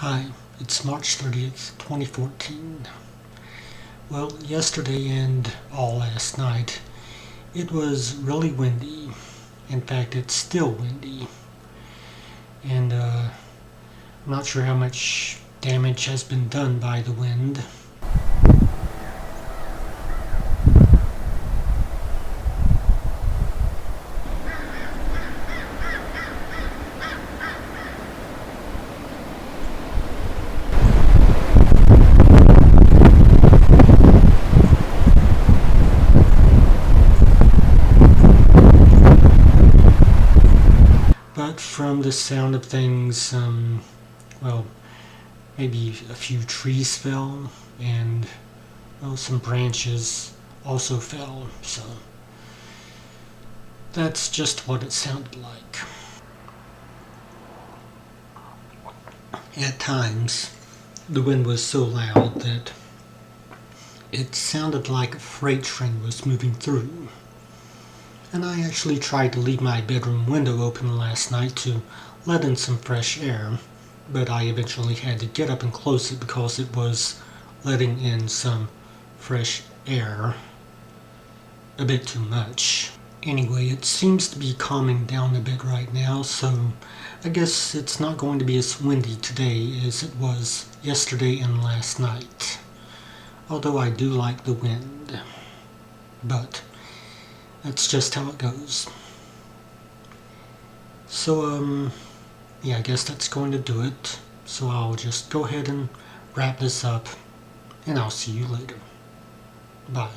Hi, it's March 30th, 2014. Well, yesterday and all last night, it was really windy. In fact, it's still windy. And I'm not sure how much damage has been done by the wind. But from the sound of things, well, maybe a few trees fell and some branches also fell. So that's just what it sounded like. At times, the wind was so loud that it sounded like a freight train was moving through. And I actually tried to leave my bedroom window open last night to let in some fresh air, but I eventually had to get up and close it because it was letting in some fresh air a bit too much. Anyway, it seems to be calming down a bit right now, so I guess it's not going to be as windy today as it was yesterday and last night. Although I do like the wind. But that's just how it goes. So, yeah, I guess that's going to do it. So I'll just go ahead and wrap this up, and I'll see you later. Bye.